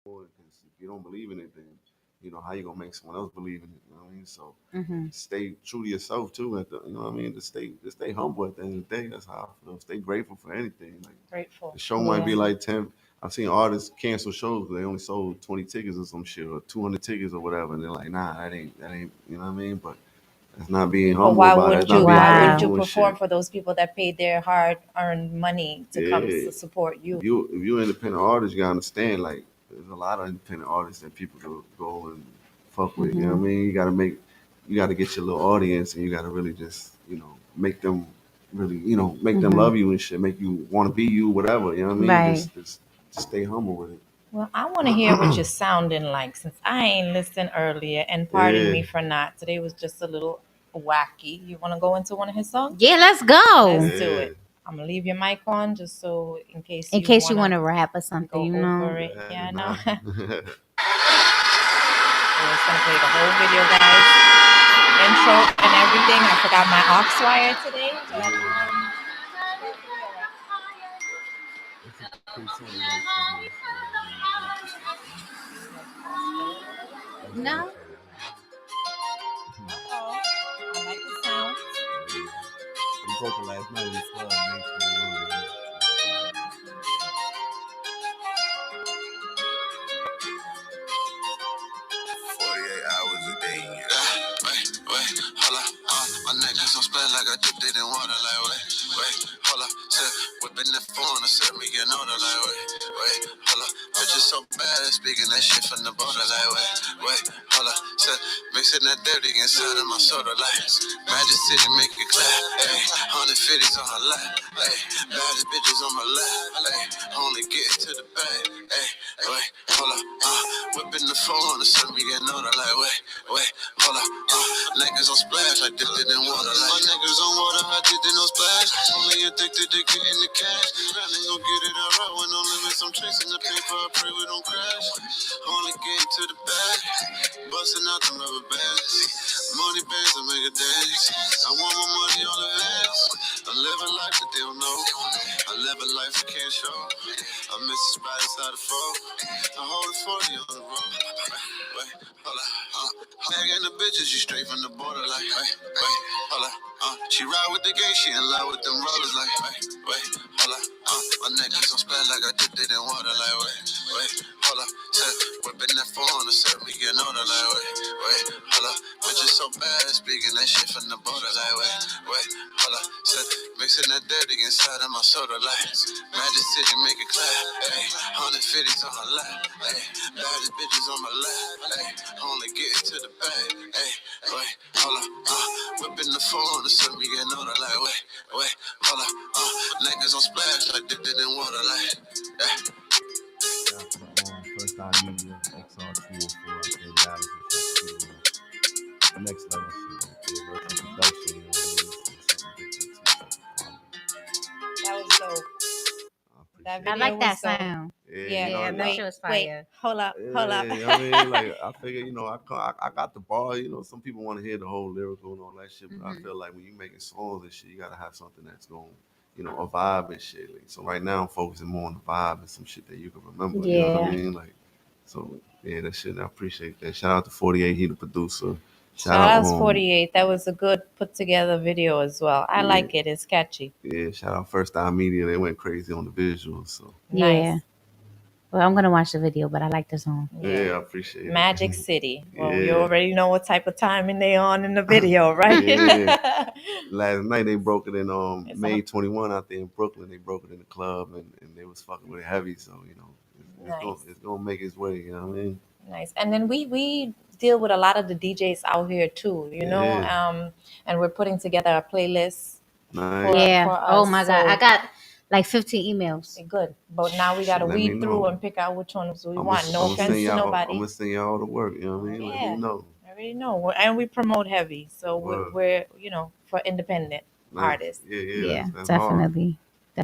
Because if you don't believe in it, then how you gonna make someone else believe in it? You know what I mean? So Mm-hmm. stay true to yourself too. You know what I mean? To stay humble at the end of the day. That's how I feel. Stay grateful for anything. Like the Grateful. show might be Yeah. like 10. I've seen artists cancel shows because they only sold 20 tickets or some shit or 200 tickets or whatever, and they're like, nah, that ain't. You know what I mean? But that's not being But humble about it. That's not being why wouldn't Wow. you grateful and perform shit. for those people that paid their hard-earned money to come Yeah. to support If you? you an independent artist, you gotta understand like there's a lot of independent artists that people go and fuck with. You know Mm-hmm. what I mean? You gotta get your little audience, and you gotta really just make them really make them Mm-hmm. love you and shit, make you want to be you, whatever. You know what I mean? Right. Just stay humble with it. Well, I want to hear what you're sounding like since I ain't listened earlier. And pardon Yeah. me for not. Today was just a little wacky. You want to go into one of his songs? Yeah, let's Let's go. do Yeah. it. I'm gonna leave your mic on just so in case In you case you want wanna to rap or something, go you know. over Go it. ahead Yeah, I and know. We're just gonna play the whole video, guys. Intro and everything. I forgot my aux wire today, but Yeah. hopefully all right. It's a pretty song, like, so, that's the No. intro. Uh-oh. I like the sound. We broke it last night in the club, May 21. 48 hours a day. Wait, hold up. My neck is on splash like I dipped it in water. Like, wait, hold up. Said, whipping that phone and set me an order. Like, wait, hold up. Bitches so bad, speaking that shit from the border. Like, wait, hold up. Said, mixing that dirty inside of my soda. Like, Magic City, make it clap. Hey, 150s on her lap. Hey, baddest bitches on my lap. Hey, only getting to the bag. Hey, wait, hold up. Whipping the phone and set me an order. Like, wait, hold up. Niggas on splash, I dipped it in water. Like, my niggas on water, I dipped it on splash. Only addicted to getting the cash. Grinding gon' get it all right when no limits. I'm chasing the paper, I pray we don't crash. Only getting to the bag, busting out the rubber bands. Money bands, I make a dance. I want my money all advance. I live a life that they don't know. I live a life I can't show. I miss the spot inside the phone. I hold a 40 on the road. Wait, hold up. Nigga and the bitches, you straight from the border. Like, wait, hold up. She ride with the gang, she in love with them rollers. Like, wait, hold up. My neck is on splash like I dipped it in water. Like, wait, hold up. Said, whipping that phone and set me an order. Like, wait, hold up. Bitches so bad, speaking that shit from the border. Like, wait, hold up. Said, mixing that dirty inside of my soda. Like, Magic City, make it clap. Hey, 150s on her lap. Hey, baddest bitches on my lap. Hey, only getting to the bag. Hey, wait, hold up. Whipping the phone and send me an order. Like, wait, hold up. Niggas on splash, I dipped it in water. Like, yeah. First time media, XR 204, I think Dallas is the next level shit. Yeah, versus production, you know what I mean? So something different too. That was dope. I That I appreciate video like it. that was dope. sound. Yeah, Yeah. Yeah, that Wait, shit was wait. fire. Hold up. Hold up. Yeah, I mean, like I figure, I got the bar. Some people want to hear the whole lyrical and all that shit, but I Mm-hmm. feel like when you making songs and shit, you gotta have something that's going, a vibe and shit. Like, so right now, I'm focusing more on the vibe and some shit that you can remember. You know what I Yeah. mean? Like, so yeah, that shit. I appreciate that. Shout out to 48. He the producer. Shout Shout out, out 48. That was a good put together video as well. I yeah, like it. It's catchy. yeah. Shout out First Eye Media. They went crazy on the visuals. So Yeah. Nice. Well, I'm gonna watch the video, but I like the song. Yeah. yeah, I appreciate it. Magic City. Well, you Yeah, already know what type of timing they on in the video, right? yeah. Last night they broke it in It's May a 21 out there in Brooklyn. They broke it in the club and they was fucking with it heavy. So nice. it's gonna make its way. You know what I mean? Nice. And then we deal with a lot of the DJs out here too, Yeah, and we're putting together a playlist nice. Yeah. for Oh us. my god, I So got like 15 emails. good. But now we Shit, gotta let me weed through know. and pick out which ones we I'm gonna want. No I'm gonna send offense to y'all. I'm nobody. gonna send y'all all the work. You know what I mean? Let me Yeah. know. I already know. And we promote heavy. So Word. we're for independent Nice. artists. Yeah. Yeah, That's hard. definitely,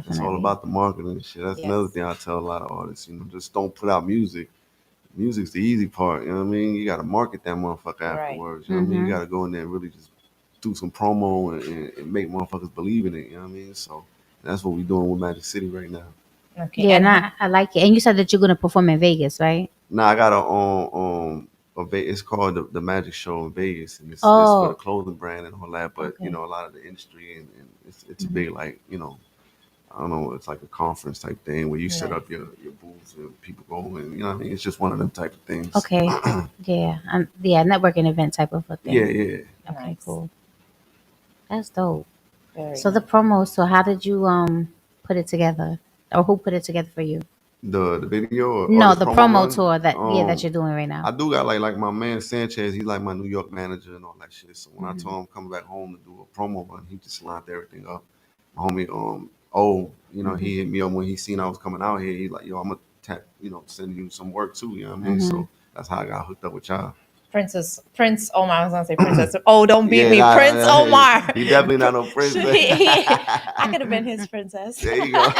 It's all definitely. about the marketing and shit. That's another Yes. thing I tell a lot of artists. Just don't put out music. Music's the easy part. You know what I mean? You got to market that motherfucker Right. afterwards. You know what I mean? You Mm-hmm. got to go in there and really just do some promo and make motherfuckers believe in it. You know what I mean? So that's what we're doing with Magic City right now. Okay. Yeah, and nah, I like it. And you said that you're gonna perform in Vegas, right? Nah, I got it's called the Magic Show in Vegas, and it's for the Oh, clothing brand and all that. But Okay. a lot of the industry and it's a Mhm. big like I don't know, it's like a conference type thing where you set Nice. up your booths and people go and what I mean. It's just one of them type of things. okay. Yeah, networking event type of a Yeah, thing. yeah. Okay, Nice. cool. That's dope. Very So the nice. promo. So how did you put it together, or who put it together for you? The video or No, this the promo promo run. tour that you're doing right now. I do got like my man Sanchez. He's like my New York manager and all that shit. So when I Mhm. told him coming back home to do a promo run, he just lined everything up. My homie, he hit me up when he seen I was coming out here. He's like, yo, I'm gonna send you some work too. You know what I mean? Mhm. So that's how I got hooked up with y'all. Prince Omar. I was gonna say Princess. Oh, don't beat Yeah, me, nah, Prince nah, Omar. he definitely not no prince. I could have been his princess. There you go.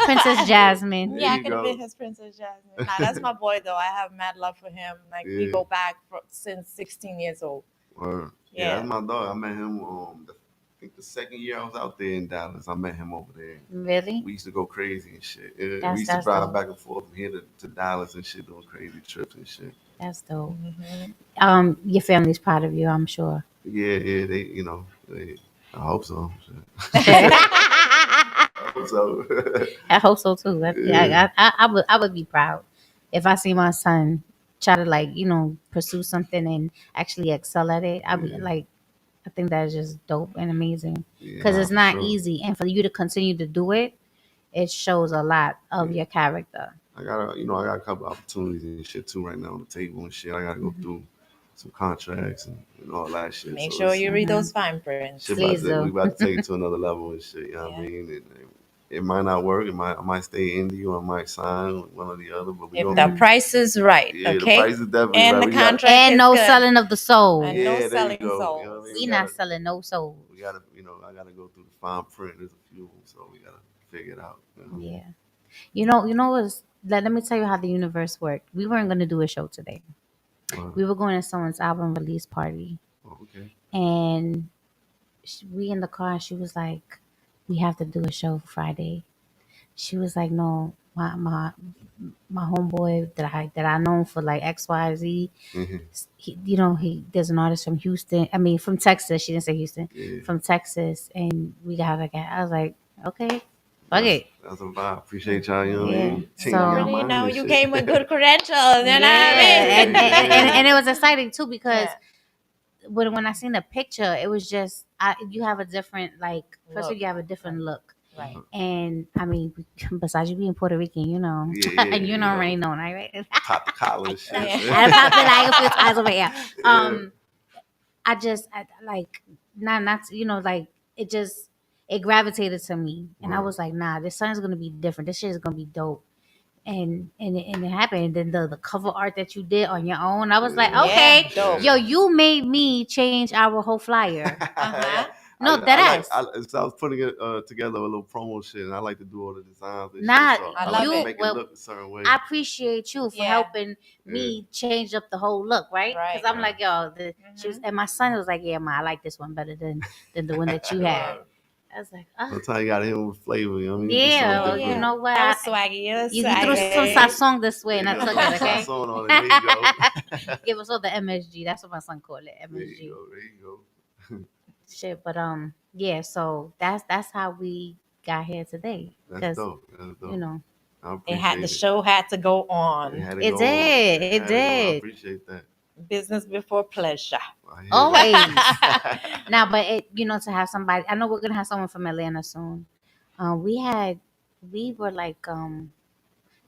Princess Jasmine. There Yeah, I you could have go. been his Princess Jasmine. Nah, that's my boy though. I have mad love for him. Like we Yeah. go back since 16 years old. Word. Yeah, Yeah. that's my dog. I met him. I think the second year I was out there in Dallas, I met him over there. Really? We used to go crazy and shit. That's- We used to that's drive dope. back and forth from here to Dallas and shit, doing crazy trips and shit. That's dope. Mhm. Your family's proud of you, I'm sure. Yeah, I hope so. Shit. I hope so. I hope so too. Yeah. I would be proud if I see my son try to pursue something and actually excel at it. I'd be Yeah. like, I think that is just dope and amazing Yeah, because nah, it's for not sure. easy, and for you to continue to do it, it shows a lot of Yeah. your character. I got a couple opportunities and shit too right now on the table and shit. I gotta go through some contracts and all that shit. Make So sure it's- you read Mhm. those fine prints. shit Please do. we about to take it to another level and shit. You know what I Yeah. mean? And it might not work. I might stay indie or I might sign one or the other. But we If gonna the price is right, yeah, okay? the price is definitely And right. the We gotta- contract And is no good. selling of the soul. And Yeah, no there you selling go. You know souls. what I mean? We not selling no souls. We gotta, I gotta go through the fine print. There's a few of them, so we gotta figure it out. You know? Yeah. Let me tell you how the universe worked. We weren't going to do a show today. We were going to someone's album release party. Oh, okay. And we in the car, and she was like, we have to do a show Friday. She was like, no, my homeboy that I known for like XYZ, Mhm. he there's an artist from Houston. I mean, from Texas. She didn't say Houston. Yeah. From Texas, and we gotta get. I was like, okay, fuck it. That's a vibe. Appreciate y'all. You know what I Yeah. mean? So- Changing y'all Already mind now and you shit. came with good credentials. You know what I Yeah, mean? and it was exciting too because Yeah. when I seen the picture, it was just you have a different first of all, Look. you have a different look, Right. and I mean, besides you being Puerto Rican, Yeah, yeah, you know yeah. already know, right? Pop the collar and shit. Yeah. I popped it like a few times over here. Yeah. I like not like it just it gravitated to me, and I Word. was like, nah, this song's gonna be different. This shit is gonna be dope. And it happened. And then the cover art that you did on your own, I was like, Yeah. okay, Yeah, dope. yo, you made me change our whole flyer. No, deadass. So I was putting it together a little promo shit, and I like to do all the designs and Nah, shit. So I I love like to it. make it Well, look a certain way. I appreciate you for Yeah. helping me change up the whole look, right? Right. Because I'm like, yo, she was, Mhm. and my son was like, yeah, ma, I like this one better than the one that you had. I was like, oh, Sometimes you gotta hit 'em with flavor. You know what I mean? yeah, Something well, different. you know what? That was swaggy. It was You threw some swaggy. sazon this way, and I There you took go. it, okay? Sazon on it. There you go. Give us all the MSG. That's what my son called it, There MSG. you go. There you go. Shit, but yeah. So that's how we got here today. That's 'Cause, dope. That's dope. you know, I It appreciate had the show had to go on. It, had to It go on. did. It had to go on. I did. appreciate that. Business before pleasure. I hear Always. that. now, but to have somebody. I know we're gonna have someone from Atlanta soon. We were like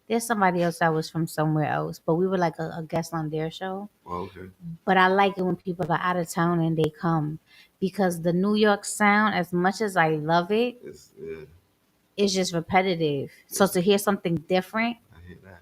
there's somebody else that was from somewhere else, but we were like a guest on their show. Well, okay. But I like it when people are out of town and they come because the New York sound, as much as I love it, it's just repetitive. So to hear something different I hear that.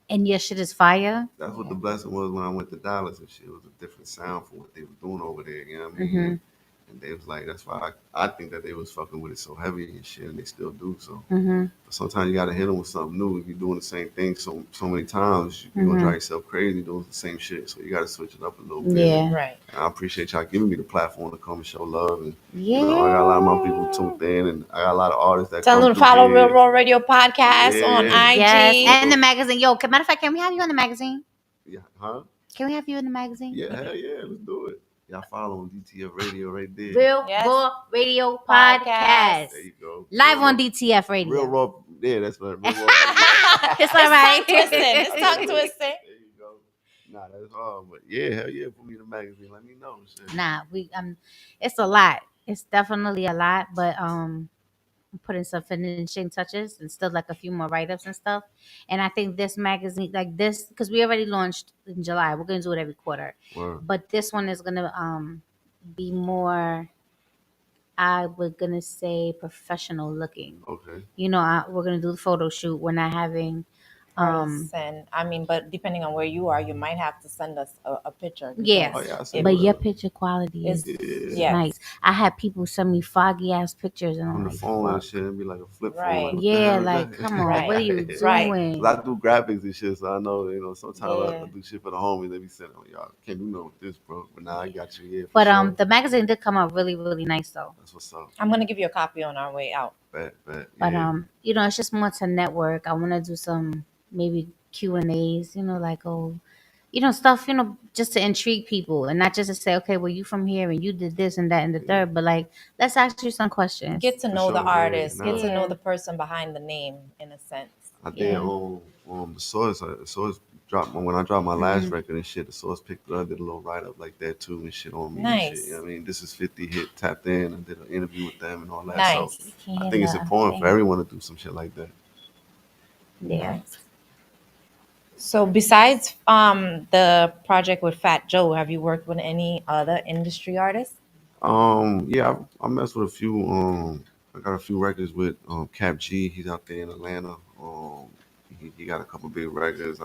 and your shit is fire. That's what the blessing was when I went to Dallas and shit. It was a different sound from what they were doing over there. You know what I mean? Mhm. And they was like, that's why I think that they was fucking with it so heavy and shit, and they still do. So Mhm. but sometimes you gotta hit them with something new. If you're doing the same thing so many times, you're gonna drive yourself crazy doing the same shit. So you gotta switch it up a little bit. Yeah. Right. And I appreciate y'all giving me the platform to come and show love. And Yeah. you know, I got a lot of my people tuned in, and I got a lot of artists that Tell come them to through follow here. Real Raw Radio Podcast on Yeah. IG. Yes, and the magazine. Yo, matter of fact, can we have you in the magazine? Yeah, huh? Can we have you in the magazine? Yeah, hell yeah, let's do it. Y'all follow on DTF Radio right there. Real Yes. Raw Radio Podcast. Podcast. There you go. Live Real on Raw- DTF Radio. Real raw, yeah, that's right. Real raw. Radio. It's all right. Tongue twisting. It's tongue twisting. There you go. Nah, that's hard, but yeah, hell yeah, put me in the magazine. Let me know. Shit. Nah, it's a lot. It's definitely a lot, but I'm putting some finishing touches and still like a few more write-ups and stuff. And I think this magazine, like this, because we already launched in July. We're gonna do it every quarter. Word. But this one is gonna be more, I was gonna say, professional looking. Okay. You know, we're gonna do the photo shoot. We're not having Artists and I mean, but depending on where you are, you might have to send us a picture. Yes. Oh, yeah, I see It- but what- your picture quality is Yes. nice. I had people send me foggy ass pictures and on I'm the like, phone and fuck. shit, it'd be like a flip Right. phone. Like, what the Yeah, hell is like that? come on, Right. what are you Right. doing? 'Cause I do graphics and shit, so I know, sometimes Yeah. I do shit for the homies. They be saying, "Oh, y'all can't do nothing with this, bro." But now I got you here. For But sure. the magazine did come out really, really nice though. That's what's up. I'm gonna give you a copy on our way out. Bet. But Yeah. it's just more to network. I want to do some maybe Q&As, like stuff, just to intrigue people and not just to say, okay, well, you from here and you did this and that and the third, but like let's ask you some questions. Get to For know the sure, yeah, artist. nah. Get to know Yeah. the person behind the name, in a sense. I did Yeah. the source. The source dropped when I dropped my last Mhm. record and shit. The source picked it up, did a little write up like that too and shit on me. And Nice. shit. You know what I mean, this is 50 hit tapped in. I did an interview with them and all that. Nice. So I think it's important for everyone to do some shit like that. Yeah. Nice. So besides the project with Fat Joe, have you worked with any other industry artists? Yeah, I messed with a few. I got a few records with Cap G. He's out there in Atlanta. He got a couple big records.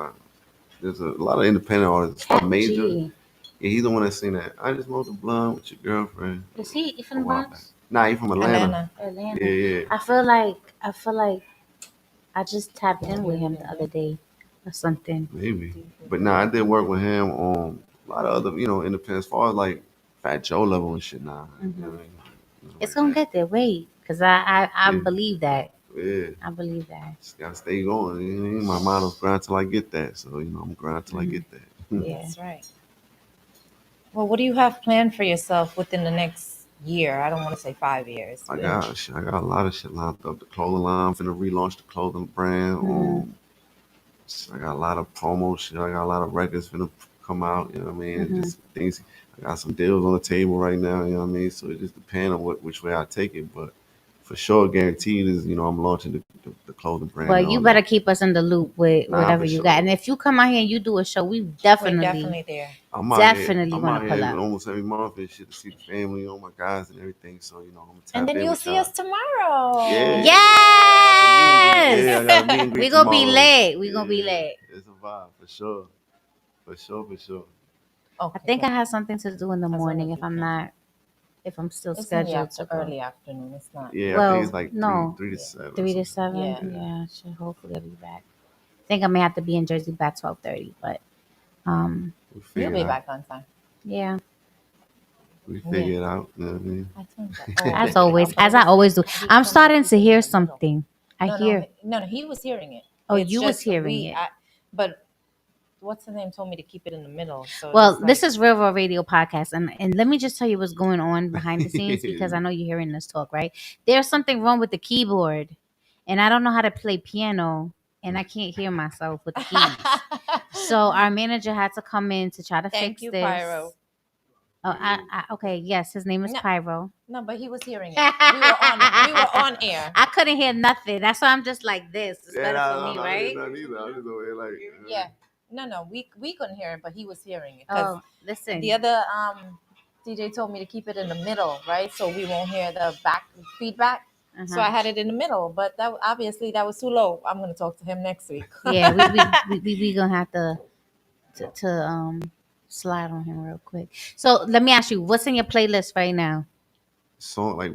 There's a lot of independent artists. Cat Major. G. Yeah, he's the one that sing that. I just smoked a blunt with your girlfriend. Is he from A the while Bronx? Nah, he from Atlanta. Atlanta. Yeah. I feel like I just tapped in with him the other day or something. Maybe. But nah, I did work with him on a lot of other, independent, as far as like Fat Joe level and shit. Nah. You know what I mean? It's gonna get there. Wait, because I Yeah. believe that. Yeah. I believe that. Just gotta stay going. You know, my motto's grind till I get that. So, I'm grind till I get that. Yeah. That's right. Well, what do you have planned for yourself within the next year? I don't want to say 5 years. I but- got a lot of shit lined up. The clothing line, I'm finna relaunch the clothing brand. I got a lot of promo shit. I got a lot of records finna come out. You know what I mean? Just things. I got some deals on the table right now. You know what I mean? So it just depends on which way I take it. But for sure, guaranteed is I'm launching the clothing brand. But and you all better that. keep us in the loop with Nah, whatever for you sure. got. And if you come out here and you do a show, we We're definitely. definitely there. I'm out definitely I'm wanna out pull here up. almost every month and shit to see the family, my guys and everything. So I'm gonna tap And then in you'll with see y'all. us tomorrow. Yeah. Yes! Yeah, I got a meet and greet We gonna be tomorrow. lit. We gonna be lit. It's a vibe for sure. For sure. Okay. I think I have something to do in the As long morning as if you I'm can. not, if I'm still It's in the scheduled to go. early afternoon. It's not. Yeah, I Well, think it's like no. 3 to 7. 3 to 7. Yeah. Yeah, sure. Hopefully I'll be back. I think I may have to be in Jersey by 12:30, but We You'll figure be it out. back on time. yeah. We figure it out. You know what I mean? I think that. As always, as I always do. I'm starting to hear something. I hear. No, he was hearing it. Oh, It's you was just hearing it. But what's the name told me to keep it in the middle. So Well, it's this like- is Real Raw Radio Podcast, and let me just tell you what's going on behind the scenes because I know you're hearing this talk, right? There's something wrong with the keyboard, and I don't know how to play piano, and I can't hear myself with the keys. So our manager had to come in to try to Thank fix you, this. Pyro. Oh, okay, yes, his name is No. Pyro. No, but he was hearing it. We were on air. I couldn't hear nothing. That's why I'm just like this. It's better for me, I right? didn't know neither. I just over here like. Yeah. No, we couldn't hear it, but he was hearing it. 'Cause Oh, listen. the other DJ told me to keep it in the middle, right? So we won't hear the back feedback. So I had it in the middle, but that obviously that was too low. I'm gonna talk to him next week. Yeah, we gonna have to slide on him real quick. So let me ask you, what's in your playlist right now? song like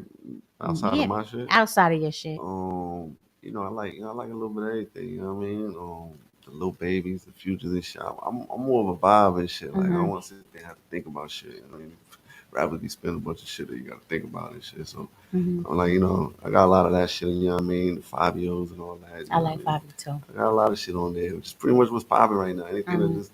outside of Yeah, my shit. outside of your shit. I like a little bit of everything. You know what I mean? The little babies, the futures and shit. I'm more of a vibe and shit. Like I don't want to sit there and have to think about shit. You know what I mean? Rather be spending a bunch of shit that you got to think about and shit. So I'm like, I got a lot of that shit. You know what I mean? The 5 years and all that. I like Fabi too. I got a lot of shit on there, which is pretty much what's popping right now. Anything that just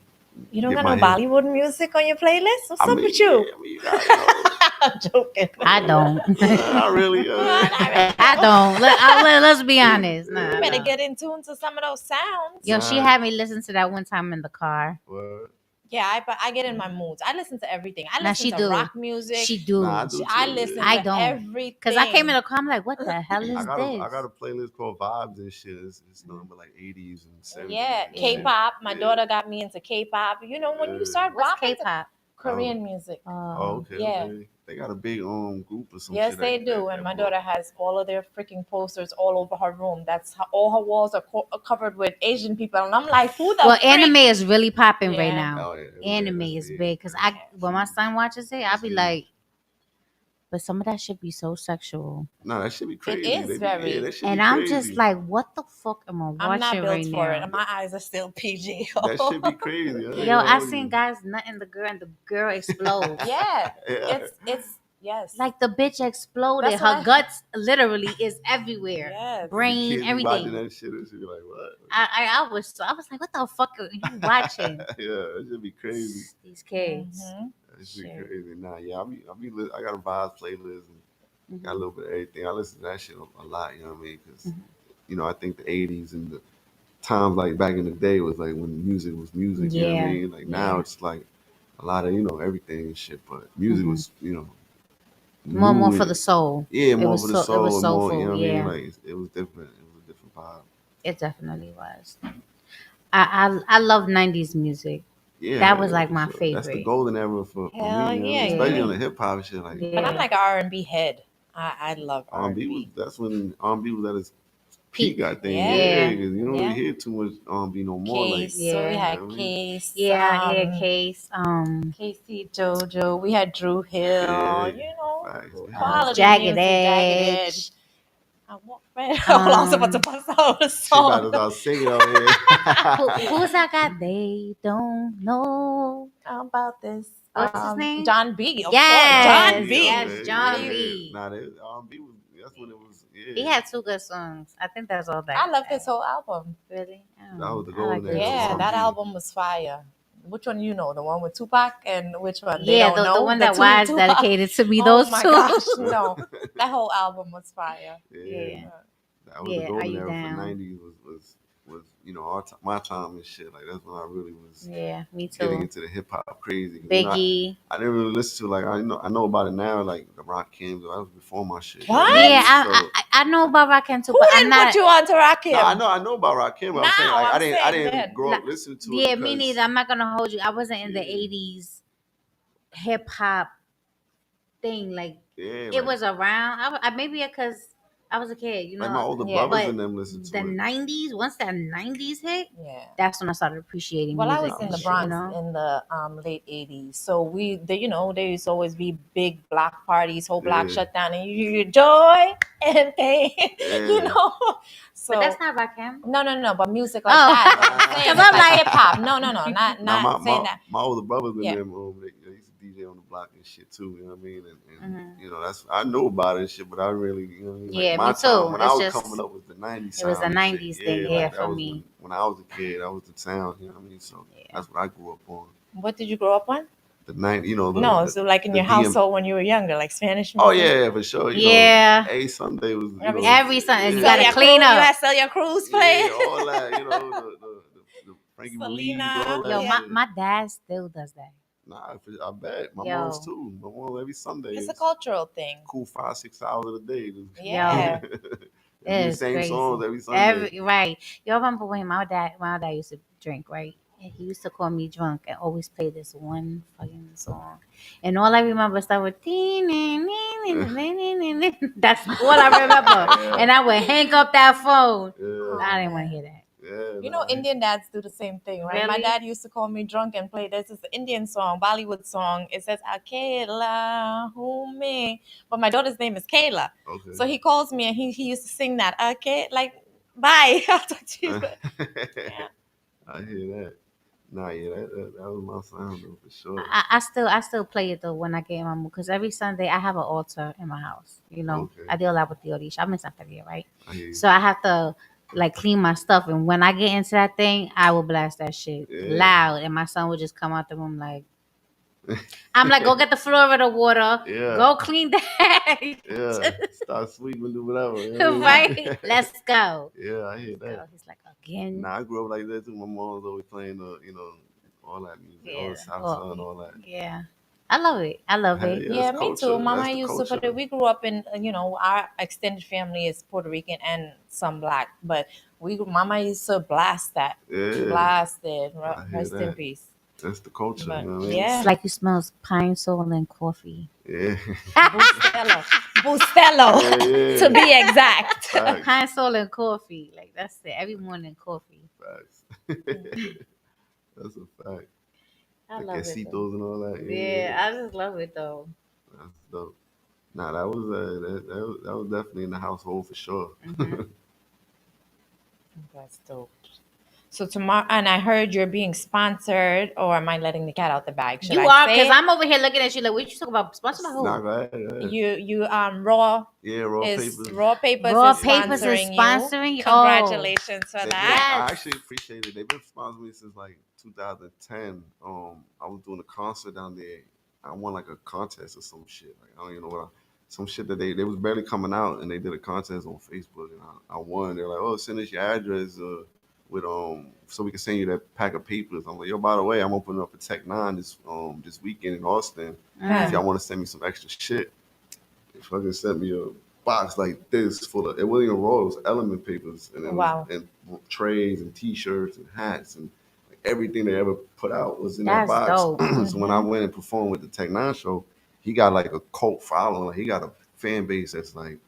You don't get got my no head. Bollywood music on your playlist? What's up with you? Yeah, I mean, you got I'm joking. I don't. not really. I don't. Let's be honest. Nah, You better nah. get in tune to some of those sounds. Yo, she had me listen to that one time in the car. What? Yeah, I get in my moods. I listen to everything. I Nah, listen she to do. rock music. She do. Nah, I do too, I yeah. listen I to don't. everything. Cause I came in the car, I'm like, what the hell is I got this? a playlist called Vibes and shit. It's nothing but like 80s and 70s. Yeah, and K-pop. My shit. daughter got me into K-pop. You know, when you start What's rocking to K-pop? Korean music. Oh, okay. Yeah. Okay. They got a big group or some Yes, shit. they do. And my daughter has all of their freaking posters all over her room. That's how all her walls are covered with Asian people. And I'm like, who the Well, freak? anime is really popping right Yeah. now. Oh, yeah. Anime that's is big. big. Cause when my son watches it, I'll be like, but some of that should be so sexual. No, that should be crazy. is very. that should And be I'm crazy. just like, what the fuck am I watching I'm not built right for now? it. My eyes are still PG. That should be crazy. Yo, I seen guys nutting the girl and the girl explodes. Yeah. Yeah. It's yes. Like the bitch exploded. That's Her what guts literally is everywhere. Yes. Brain, Kids be everything. watching that shit and should be like, what? I was like, what the fuck are you watching? Yeah, it should be crazy. These kids. Mhm. That should be Shit. crazy. Nah, yeah, I got a Vibes playlist and got a little bit of everything. I listen to that shit a lot. You know what I mean? Because I think the 80s and the times like back in the day was like when music was music. You know what I Yeah. mean? Like now it's like a lot of everything and shit. But music was More new for and- the soul. Yeah, more was for the so- it was soul, more, soulful, you know what I yeah. mean? Like it was different. It was a different vibe. It definitely was. I love 90s music. Yeah, That was yeah, like for my sure. That's the favorite. golden era for me. Hell yeah, Especially yeah. on the hip hop shit. Like Yeah. But I'm like an R&B head. I love R&B was R&B. that's when R&B was at its peak. I think. Yeah. Yeah, 'cause you don't Yeah. really hear too much R&B no more. Like Case. So we Yeah. had I mean, Case. Yeah, Case. Casey JoJo. We had Drew Hill. Yeah. You know, Facts. quality Jagged music, Edge. Jagged Edge. I was about to bust out the she about to song. start singing over here. Who's that guy? They don't know. About this. What's his name? John B. Of Yes, course. John B. yes, John B. Nah, that R&B was. That's when it was. Yeah. He had 2 good songs. I think that's all that. I love his whole album. Really? That was the I like golden it era. too. Yeah, R&B. that album was fire. Which one you know? The one with Tupac and which one? They Yeah, don't the know? one The that two was Tupac. dedicated to me. Oh Those my 2. gosh, no. That whole album was fire. Yeah. That was Yeah, the Are golden You era Down? for '90s was my time and shit. Like that's when I really was Yeah, me getting too. into the hip hop crazy. Biggie. I didn't really listen to I know about it now, like the Rock Kings. That was before my shit. What? Yeah, So- I know about Rakim too, Who but I'm didn't not. put you on to Rakim? No, I know about Rakim. But I'm saying Now, like, I'm I didn't saying then. grow up listening to it. Yeah, me because- neither. I'm not gonna hold you. I wasn't in the Yeah. '80s hip hop thing. Like Yeah, it was around. Maybe because I was a kid, you know. like my older Yeah, brothers but and them listened to the it. '90s, once that '90s hit, Yeah. that's when I started appreciating Well, I music. was in and the shit, Bronx you know? in the late '80s, so there used to always be big block parties, whole block Yeah. shut down, and you joy and pain, you Yeah. know. So But that's not Rakim. no, but music like Oh. that. I'm saying 'Cause it's I'm like- hip hop. No, not Now, saying that. my older brothers and Yeah. them, they used to DJ on the block and shit too. You know what I mean? And Mhm. that's I knew about it and shit, but I really, you know what I mean? Like, Yeah, my me too. time when I It's was just- coming up was the '90s. It was the sound and 90s shit. thing, yeah, that for was me. When I was a kid, that was the sound. You know what I mean? So Yeah. that's what I grew up on. What did you grow up on? The '90s, No, so like in the your DM household when you were younger, like Spanish music. Oh yeah, for sure. Yeah. Every Sunday was Every Sunday, you Sell gotta Your clean Cruz, up. You had Sell Your Cruz playing. Yeah, all that. The Frankie Selena. Louise, all that. Yo, Yeah. my dad still does that. Nah, I bet my Yo. mom's too. My mom every Sunday. It's a is cultural thing. cool 5-6 hours of the day. Yeah. It'd be It the is same crazy. songs every Sunday. Right. You remember when my dad used to drink, right? And he used to call me drunk and always play this one fucking song. And all I remember started with that's all I remember. And I would hang up that phone. Yeah. I didn't want to hear that. Yeah, You know, Indian dads do the same thing, right? My Really? dad used to call me drunk and play. There's this Indian song, Bollywood song. It says Akela Hume, but my daughter's name is Kayla. Okay. So he calls me and he used to sing that. Okay, like bye. I'll talk to you. Yeah. I hear that. Nah, yeah, that was my sound though, for sure. I still play it though when I get in my mood because every Sunday I have an altar in my house. You know, Okay. I deal a lot with the Odisha. I'm in Santeria, right? I hear you. So I have to like clean my stuff, and when I get into that thing, I will blast that shit Yeah. loud, and my son will just come out the room like, I'm like, go get the Florida water, Yeah. go clean that, Yeah, start sweeping, do whatever. You know what I mean? right? Let's go. Yeah, I hear Go. that. He's like, again. Nah, I grew up like that too. My mom was always playing all that music, all Yeah. the salsa and all that. Yeah. I love it. I love it. Yeah, Yeah, it's me culture. too. Mama That's the used to put culture. it. We grew up in, our extended family is Puerto Rican and some black, but Mama used to blast that. Yeah, Blast it. I hear Rest in that. peace. That's the culture. But You know what I mean? yeah. It's like you smell pine sol and coffee. Yeah. Bustelo. Bustelo, Yeah, to be exact. Facts. Pine sol and coffee. Like that's it. Every morning coffee. Facts. That's a fact. I The love it. quesitos Though. and all that. Yeah, I just love it though. That's dope. Nah, that was that was definitely in the household for sure. Mhm. That's dope. So tomorrow, and I heard you're being sponsored, or am I letting the cat out the bag? Should You I are, say because it? I'm over here looking at you like, what you talk about? Sponsored by who? Nah, go ahead, go ahead. You raw Yeah, raw is papers. raw papers Raw is Papers is sponsoring, sponsoring you? you. Oh. Congratulations for I that. actually appreciate it. They've been sponsoring me since like 2010. I was doing a concert down there. I won like a contest or some shit. Like I don't even know what. Some shit that they was barely coming out, and they did a contest on Facebook, and I won. They're like, "Oh, send us your address with so we can send you that pack of papers." I'm like, "Yo, by the way, I'm opening up a Tech Nine this weekend in Austin. Mm. If y'all want to send me some extra shit, they fucking sent me a box like this full of, it wasn't even raw, it was element papers and it Wow. was, and trays and t-shirts and hats and like, everything they ever put out was in that That's box. dope. So when I went and performed with the Tech Nine show, he got like a cult following. Like he got a fan base that's like,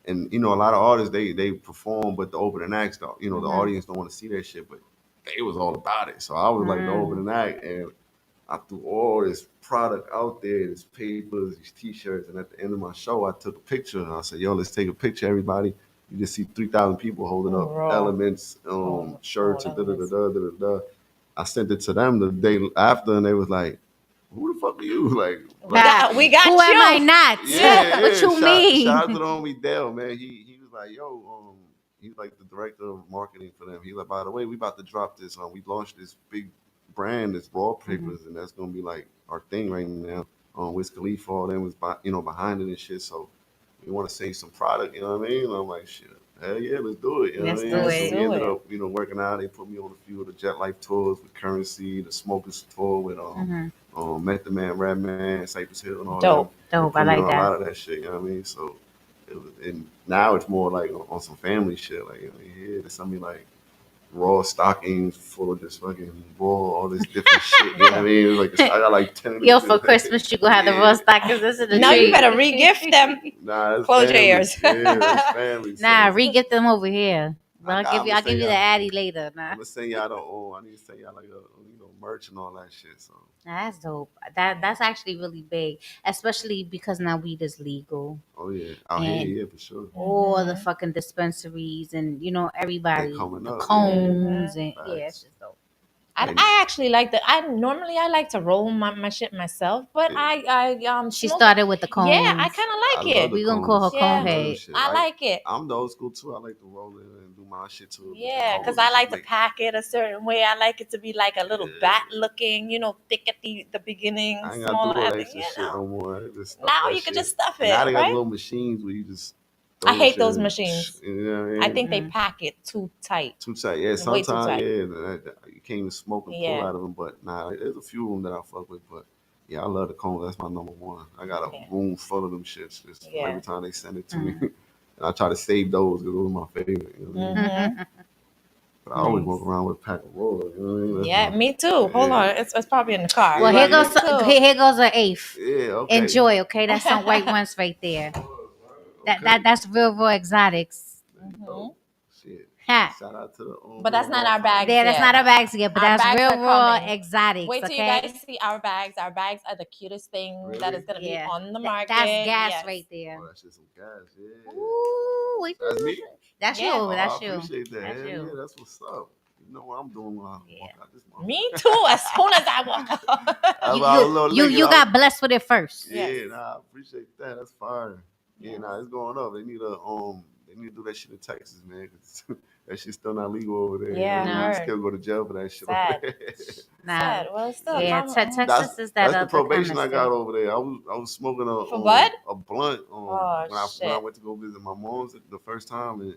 and a lot of artists they perform, but the opening acts, the the Mhm. audience don't want to see that shit, but they was all about it. So I was like the Mm. opening act, and I threw all this product out there, these papers, these t-shirts, and at the end of my show, I took a picture and I said, "Yo, let's take a picture, everybody." You just see 3,000 people holding up Raw. elements, shirts, and da. I sent it to them the day after, and they was like, "Who the fuck are you?" We got Who you. am I not? Yeah, What you mean? Shout out to the homie Dale, man. He was like, "Yo, he's like the director of marketing for them." He's like, "By the way, we about to drop this. We launched this big brand, this raw papers, and that's gonna be like our thing right now. Wiz Khalifa, all them was behind it and shit. So we want to save some product, you know what I mean?" And I'm like, "Shit, hell yeah, let's do it." You know Let's what I mean? do So it. we ended up, working out. They put me on a few of the Jet Life tours with Currency, the Smokers tour with Method Man, Redman, Cypress Hill, and all Dope. that. Dope. They I put me like on that. a lot of that shit. You know what I mean? So and now it's more like on some family shit. Like they sent me like raw stockings full of just fucking raw, all this different shit. You know what I mean? It's like I got like 10 of these. Yo, for Christmas, you gonna have the raw stockings. This is the Now treat. you better re-gift them. Nah, it's Close your family. ears. Yeah, it's family. Nah, so re-get them over here. But I'ma I'll give you the y'all- addy later. Nah. I'm gonna send y'all I need to send y'all like merch and all that shit. So That's dope. That's actually really big, especially because now weed is legal. oh yeah, out here, yeah, for sure. All the fucking dispensaries and everybody, They coming the up, cones and Facts. it's just dope. I actually like I like to roll my shit myself, but Yeah. I She smoke started with the cones. Yeah, I kind of I like love it. the We gonna call her Yeah. cone head. Shit. I like it. I'm the old school too. I like to roll it and do my shit too. Yeah, because I like to pack it a certain way. I like it to be like a little Yeah. bat looking, thick at the beginning, I ain't small got to do at all the extra shit no more. I just stuff Now that you can shit. just stuff it, Now they got right? little machines where you just. I throw hate shit those in. machines. You know what I mean? I think they Mhm. pack it too tight. Too tight, yeah. Way too Sometimes, tight. yeah, you can't even smoke and pull Yeah. out of them. But nah, there's a few of them that I fuck with. But yeah, I love the cones. That's my number one. I got a Yeah. room full of them shits. Just Yeah. every time they send it to me, and I try to save those because those are my favorite. You know what I mean? Mhm. But I always Nice. walk around with a pack of rollers. You know what I mean? That's Yeah, my- me too. Hold Yeah. on, it's probably in the car. Well, Yeah, here but goes me too. here goes an eighth. Yeah. Okay. Enjoy, okay? That's some white ones right there. Okay. That's real exotics. Mhm. Oh, shit. Shout out to the But that's not our bag. Yeah, that's not our bags yet, but Our that's bags real are raw coming. exotics. Wait till Okay? you guys see our bags. Our bags are the cutest thing that is gonna be on the market. That's gas Yes. right there. Oh, that's just some gas, yeah. Ooh, That's me? That's Yeah. you. Oh, That's I you. appreciate that. That's Hell you. yeah, that's what's up. You know what I'm doing when I walk out this month. Me too. As soon as I walk out. You got blessed with it first. Yeah, Yes. nah, I appreciate that. That's fire. Yeah, nah, it's going up. They need to do that shit in Texas, man. 'Cause that shit's still not legal over there. Yeah, you know? I You heard. still go to jail for that shit. Sad. Over there. Nah. Sad. Well, it's still Yeah, common. Texas is that That's the other probation kind I of got state. over there. I was smoking For bud? a blunt Oh, when I shit. went to go visit my mom's the first time, and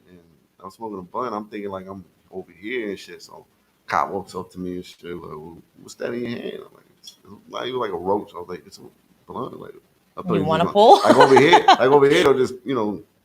I was smoking a blunt. I'm thinking like I'm over here and shit. So cop walks up to me and shit like, well, "What's that in your hand?" I'm like, "It's like you like a roach." I was like, "It's a blunt." Like, I thought You want to was pull? like over here, they'll just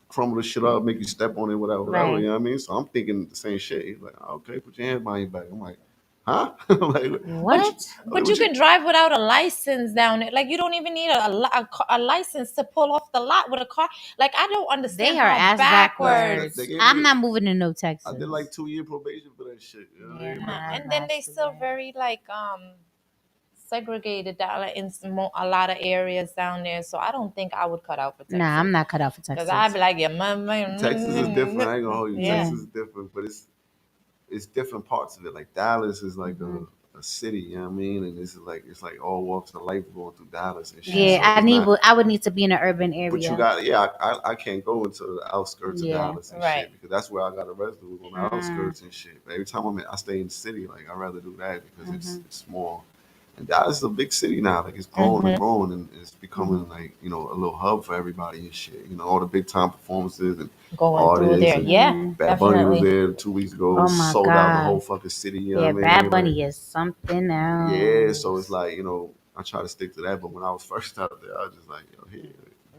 crumble the shit up, make you step on it, whatever. Right. You know what I mean? So I'm thinking the same shit. He's like, "Okay, put your hand behind your back." I'm like, "Huh?" Like, What? But you can drive without a license down there. Like, you don't even need a license to pull off the lot with a car. Like, I don't understand. They are how ass backwards. They gave I'm me- not moving to no Texas. I did like 2-year probation for that shit. You know what I mean? Yeah. And then they still very like segregated down like, in a lot of areas down there. So I don't think I would cut out for Texas. Nah, I'm not cut out for Texas. Because I'd be like, yeah, man. Texas is different. I ain't gonna hold you. Yeah. Texas is different, but it's different parts of it. Like Dallas is like Mm-hmm. a city, you know what I mean? And this is like it's like all walks of life going through Dallas and shit. Yeah, So it's I would need to be in an urban area. But you got I can't go into the outskirts of Dallas and Right. shit because that's where I got arrested was on the Mhm. outskirts and shit. But every time I stay in the city, like I'd rather do that because Mm-hmm. it's small. And Dallas is a big city now. Like it's growing and Mhm. growing and it's becoming like, a little hub for everybody and shit. All the big time performances and Going through artists there. and Yeah, Bad Bunny was definitely. there 2 weeks ago. Oh my Sold out the God. whole fucking city. You know Yeah, what I mean? Bad Bunny Like, is something else. yeah, so it's like, I try to stick to that. But when I was first out there, I was just like, here.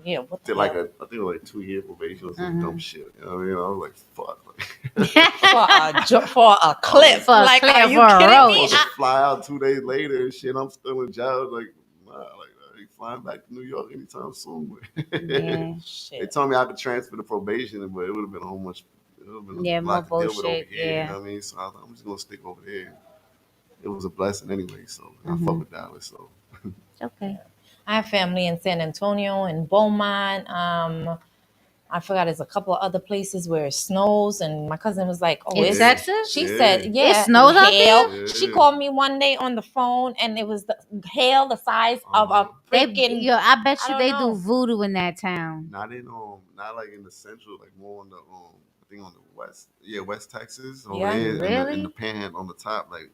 Yeah, what the Did like hell? I think it was like 2-year probation or some Mhm. dumb shit. You know what I mean? I was like, fuck. for a clip. For a Like, clip, are you for a kidding road. me? Supposed to fly out 2 days later and shit. I'm still in jail. Like, nah, I ain't flying back to New York anytime soon. Yeah. They Shit. told me I could transfer the probation, but it would have been a whole much. It would have been Yeah, a more lot to deal with over bullshit, here. yeah. You know what I mean? So I was like, I'm just gonna stick over there. It was a blessing anyway. So I Mhm. fuck with Dallas. So Okay. I have family in San Antonio and Beaumont. I forgot there's a couple of other places where it snows, and my cousin was like, "Oh, In it's Texas? She Yeah. said, "Yeah, It snows out hail." there? She Yeah. called me one day on the phone, and it was the hail the size of a freaking. I bet I you don't they know. do voodoo in that town. not like in the central, like more on the I think on the west. Yeah, West Texas over Yeah, there in really? the panhandle on the top. Like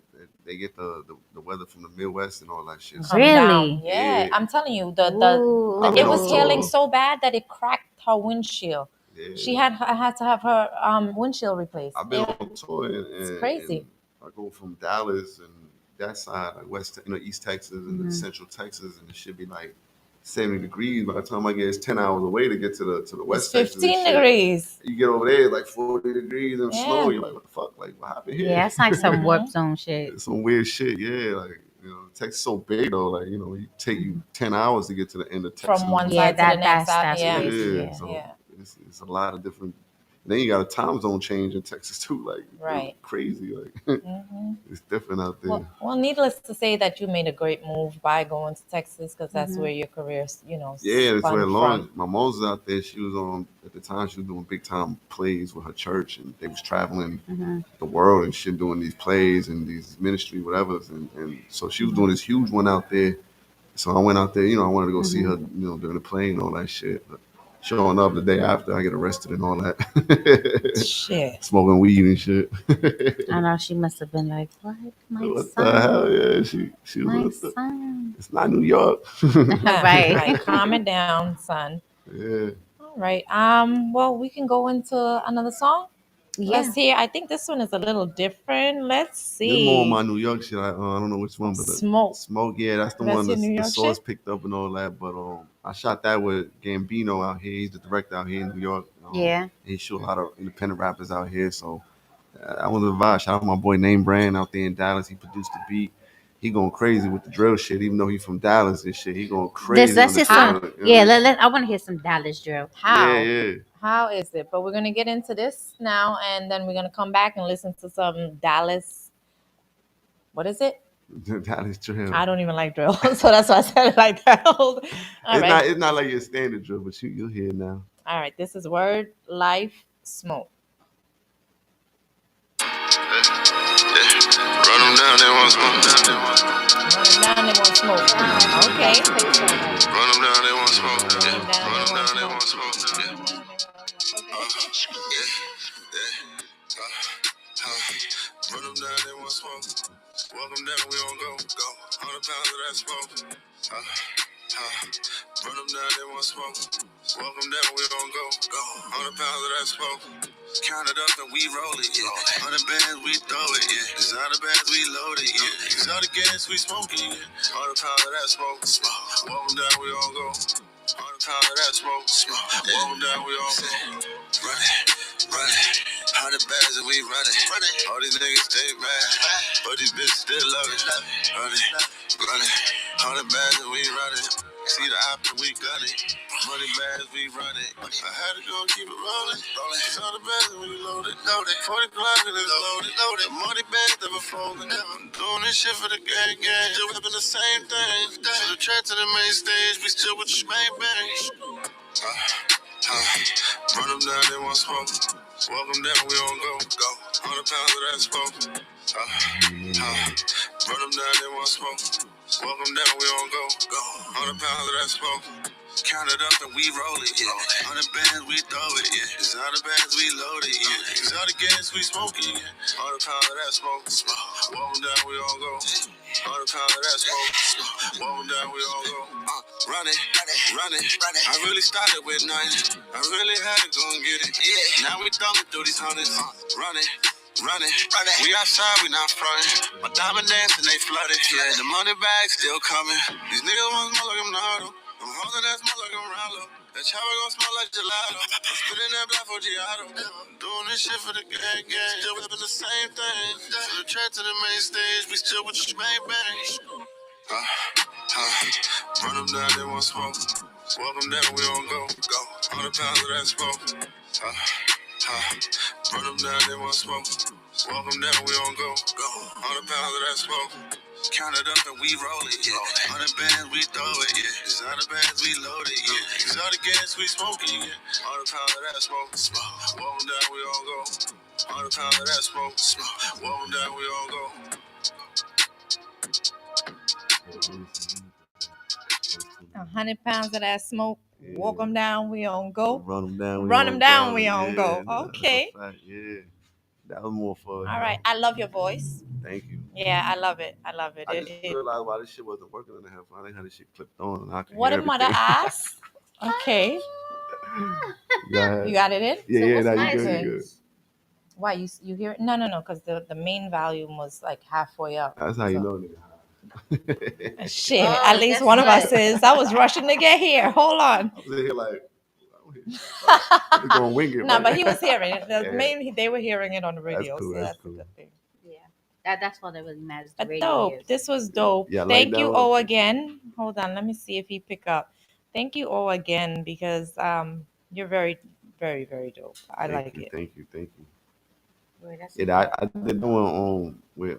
they get the weather from the Midwest and all that shit. So Come Really? down. Yeah, Yeah. I'm telling you, Ooh. I've it been was on hailing tour. so bad that it cracked her windshield. yeah. I had to have her windshield replaced. I've been It- on tour and It's crazy. and I go from Dallas and that side, like East Texas and Mhm. Central Texas, and it should be like 70 degrees. By the time I get, it's 10 hours away to get to the It's West Texas. and 15 shit. degrees. You get over there, it's like 40 degrees and Yeah. snow. You're like, what the fuck? Like, what happened here? Yeah, it's like some warp zone shit. It's some weird shit. Yeah, like Texas is so big though. Like you take you 10 hours to get to the end of Texas. From one Yeah, side to the next side. that's Yeah. crazy. Yeah, Yeah. so Yeah. it's a lot of different. And then you got a time zone change in Texas too. Like Right. crazy. Like hmm it's different out there. Well, needless to say that you made a great move by going to Texas because that's Mhm. where your career, Yeah, that's spun where from. long. My mom was out there. She was at the time. She was doing big time plays with her church, and they was traveling Mhm. the world and shit, doing these plays and these ministry, whatever. And so she was doing this huge one out there. So I went out there. I wanted to go see her, during the play and all that shit. But showing up the day after, I get arrested and all that, Shit. smoking weed and shit. I know she must have been like, "What, my What son? the hell? Yeah, she My was. son." It's not New York. Right. Like, calm it down, son. Yeah. All right. Well, we can go into another song. Yeah. Let's hear. I think this one is a little different. Let's see. There's more of my New York shit. I don't know which one, but Smoke. yeah, that's the That's one your New the York source shit? picked up and all that. But I shot that with Gambino out here. He's the director out here in New York. Yeah. He shoot a lot of independent rappers out here. So that was a vibe. Shout out to my boy Name Brand out there in Dallas. He produced the beat. He going crazy with the drill shit, even though he's from Dallas and shit. He going crazy. Let's on the hear some. drill, Yeah, I want to hear some Dallas drill. How? Yeah. How is it? But we're gonna get into this now, and then we're gonna come back and listen to some Dallas. What is it? Dallas drill. I don't even like drill, so that's why I said it like that. All right. It's not like your standard drill, but you'll hear it now. All right. This is Word Life Smoke. Run them down, they want smoke. Run them down, they want smoke. Okay. Run them down, they want smoke. Run them down, Run them down, they they want want smoke. smoke. Run them down, they want smoke. Walk them down, we don't go. 100 pounds of that smoke. Run them down, they want smoke. Walk them down, we don't go. 100 pounds of that smoke. Count it up and we roll it, yeah. 100 bands, we throw it, yeah. Designer bands, we load it, yeah. Exotic gas, we smoking, yeah. 100 pounds of that smoke. Walk them down, we don't go. 100 pounds of that smoke. Walk them down, we don't go. Run it, run it. 100 bags and we run it. All these niggas stay mad, but these bitches still love it. Run it, run it. 100 bags and we run it. See the option, we got it. Money bags, we run it. I had to go and keep it rolling. Saw the bags and we loaded. 40 Glock and it's loaded. Money bags never folding. I'm doing this shit for the gang. Still rapping the same thing. To the track to the main stage, we still with the main bang. Run them down, they want smoke. Walk them down, we don't go. 100 pounds of that smoke. Run them down, they want smoke. Walk them down, we don't go. 100 pounds of that smoke. Count it up and we roll it, yeah. 100 bands, we throw it, yeah. Designer bands, we load it, yeah. Exotic gas, we smoking, yeah. 100 pounds of that smoke. Walk them down, we don't go. 100 pounds of that smoke. Walk them down, we don't go. Run it. I really started with nothing. I really had to go and get it. Yeah. Now we thumbing through these hundreds. Run it. We outside, we not frontin'. My diamond dancing, they flooded. Yeah, the money bag still coming. These niggas want smell like I'm Nardo. I'm holding that smell like I'm Rallo. That chopper gon' smell like gelato. I'm spitting that black for Giotto. Doing this shit for the gang. Still whipping the same thing. To the track to the main stage, we still with the bang bang. Run them down, they want smoke. Walk them down, we don't go. 100 pounds of that smoke. Run them down, they want smoke. Walk them down, we don't go. 100 pounds of that smoke. Count it up and we roll it, yeah. 100 bands, we throw it, yeah. Designer bands, we load it, yeah. Exotic gas, we smoking, yeah. 100 pounds of that smoke. Walk them down, we don't go. 100 pounds of that smoke. Walk them down, we don't go. 100 pounds of that smoke. Yeah. Walk them down, we on go. Run them down. Run them down, we on go. Okay. Yeah, that was more fun. All right. I love your voice. Thank you. Yeah, I love it. I just realized why this shit wasn't working in the headphone. I didn't have this shit clipped on. And I could What hear a mother everything. ass. Okay. Yeah. You got it in? Yeah, So now what's you nice good. Why you hear it? No, because the main volume was like halfway up. That's how you know, nigga. Shit. Oh, At least guess one of what? us is. I was rushing to get here. Hold on. I was here like, we're gonna wing it. No, right? but he was hearing it. Yeah. They were hearing it on the radio. cool, So that's that's cool. a good thing. Yeah, that's all that really matters. The But radio dope. is. This was dope. Yeah, I like Thank that you, one. O, again. Hold on. Let me see if he pick up. Thank you, O, again, because you're very, very, very dope. I like it. Thank you. Boy, that's Yeah, I did doing with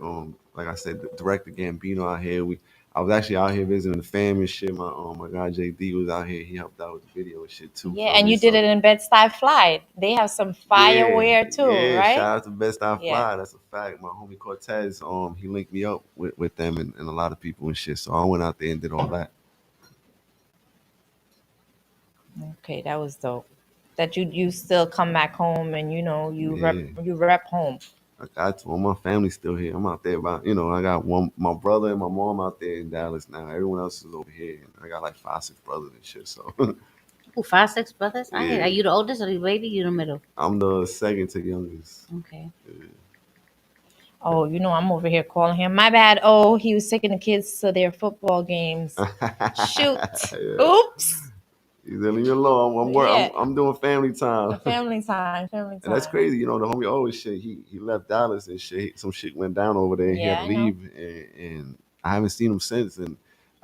like I said, Director Gambino out here. I was actually out here visiting the fam and shit. My guy JD was out here. He helped out with the video and shit too. Yeah, and you did it in Bed-Stuy Fly. They have some fireware too, yeah, right? Shout out to Best Eye Fly. Yeah. That's a fact. My homie Cortez, he linked me up with them and a lot of people and shit. So I went out there and did all that. Okay, that was dope. That you still come back home and you Yeah. rep home. I got to. My family's still here. I'm out there I got my brother and my mom out there in Dallas now. Everyone else is over here. And I got like 5-6 brothers and shit. So Ooh, 5, 6 brothers. I hear. Yeah. Are you the oldest or the baby? You the middle? I'm the second to youngest. Okay. Oh, I'm over here calling him. My bad. Oh, he was taking the kids to their football games. Shoot. Yeah. Oops. He's leaving you alone. Yeah. I'm doing family time. Family time. And that's crazy, the homie always shit. He left Dallas and shit. Some shit went down over there. And he Yeah, had to I know. leave, and I haven't seen him since. And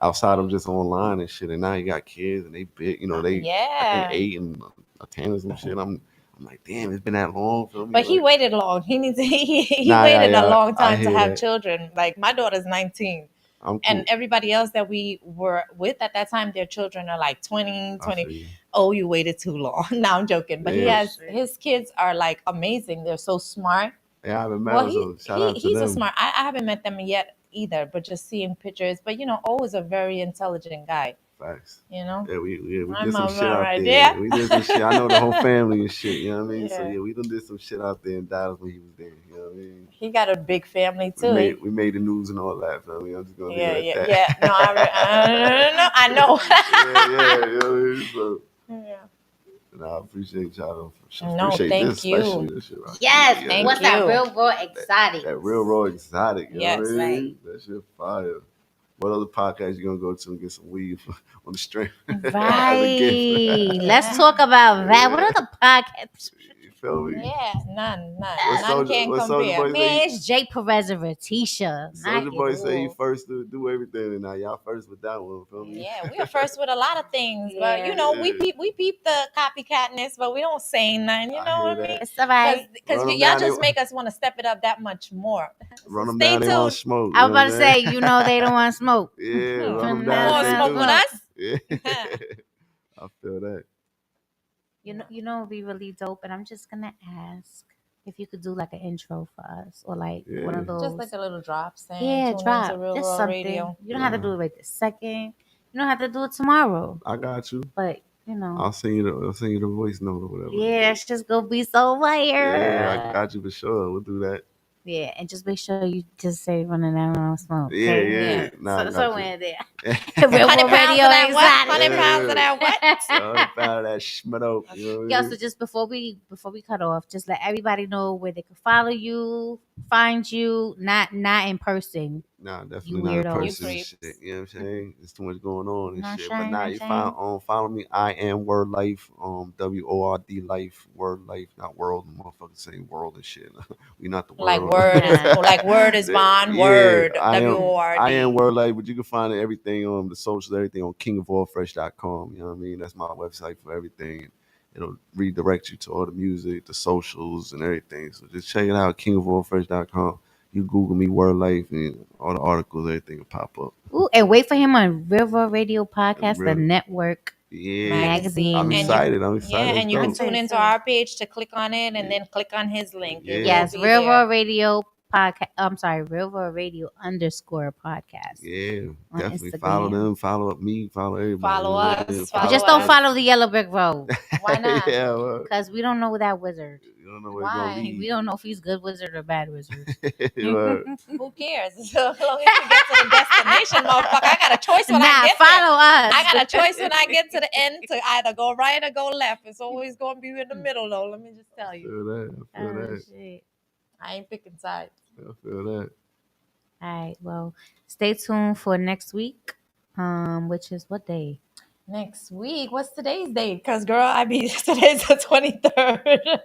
outside of just online and shit. And now he got kids and they big. They I Yeah. think 8 and 10 or some shit. I'm like, damn, it's been that long. Feel me? But he Like, waited long. He needs. He Nah, waited yeah, a long I time to hear have that. children. Like my daughter's 19. I'm cool. And everybody else that we were with at that time, their children are like 20, I 20. feel you. Oh, you waited too long. No, I'm joking. But Yeah. his kids are like amazing. They're so smart. Yeah, I haven't met Well, him, so shout out to he's them. a smart. I haven't met them yet either, but just seeing pictures. But always a very intelligent guy. Facts. Yeah, we My did some mama shit out right there. there. We did some shit. I know the whole family and shit. You know what I mean? So Yeah. we done did some shit out there in Dallas when he was there. You know what I mean? He got a big family too. We made the news and all that. I mean, I'm just gonna leave it at that. Yeah. No, I know. yeah. You know what I mean? So, Yeah. and I appreciate y'all. No, Appreciate thank this, you. especially this shit right Yes, here. thank what's you. that real raw exotic? That real raw exotic. You Yes. know what I mean? Right. That shit fire. What other podcast you gonna go to and get some weed on the stream? Right. Let's talk about that. What are the podcasts? You feel me? Yeah, none What can Soulja compare. Boy say? Man, it's Jay Perez and Ratisha. Soulja Boy say he first to do everything, and now y'all first with that one. Feel me? Yeah, we are first with a lot of things, but Yeah. we peep the copycatness, but we don't say nothing. You I know hear what I that. mean? It's all right. Because Run 'em y'all down, just they- make us want to step it up that much more. Run them Stay down, they want tuned. smoke. I was about to know what say, I'm you know they don't want smoke. saying? Yeah, run them You down. Want they smoke do. with us? Yeah. I feel that. You know, it'd be really dope. And I'm just gonna ask if you could do like an intro for us, or like one of Yeah. those. Just like a little drop saying, yeah, tune drop into Real just Raw something. Radio. You don't have to do it right this second. You don't have to do it tomorrow. I got you. But you know, I'll send you the voice note or whatever. yeah, it's just gonna be so fire. Yeah, I got you for sure. We'll do that. Yeah, and just make sure you just say running down on smoke. Yeah, Okay? yeah. Nah, I So got somewhere there. you. Real 100 World pounds Radio of that what? Exotic. 100 pounds of that what? So about that schmutto. You know what I Yo, mean? so just before we cut off, just let everybody know where they can follow you, find you, not in person. Nah, definitely You not in weirdo. person and You shit. You know what I'm saying? There's too much going on and Not shit. shame, But nah, not you shame. follow me. I am Word Life. WORD Life. Word Life, not world. Motherfuckers saying world and shit. We not the world. Like word is like word is bond. Yeah, Word. I am- WORD. I am Word Life, but you can find everything on the socials, everything on kingofallfresh.com. You know what I mean? That's my website for everything. It'll redirect you to all the music, the socials, and everything. So just check it out, kingofallfresh.com. You Google me, Word Life, and all the articles, everything will pop up. Ooh, and wait for him on River Radio Podcast, the Really? network Yeah, magazine. I'm And you- excited. Yeah, and you can Let's go. tune into our page to click on it and then click on his link. It will Yes, be Real there. World Radio Podcast. I'm sorry, Real World Radio _podcast. Yeah, On definitely Instagram. follow them, follow me, follow everybody. Follow you know what I us, mean? But follow just don't us. follow the Yellow Brick Road Why not? yeah, well, because we don't know that wizard. you don't know where Why? it's gonna We don't know if he's good wizard or bad wizard. lead. Word. Who cares? So as long as you get to the destination, motherfucker, I got a choice when I get there. follow us. I got a choice when I get to the end to either go right or go left. It's always going to be in the middle, though. Let me just tell I you. feel that. I feel Oh, that. shit. I ain't picking sides. I feel that. All right. Well, stay tuned for next week. Which is what day? Next week, what's today's date? Because, girl, today's the 23rd.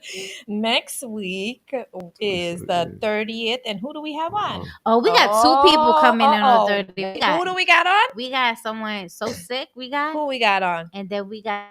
Next week is the 30th. And who do we have on? Oh, we got two people coming in on 30. Who do we got on? We got someone so sick. We got, Who we got on? and then we got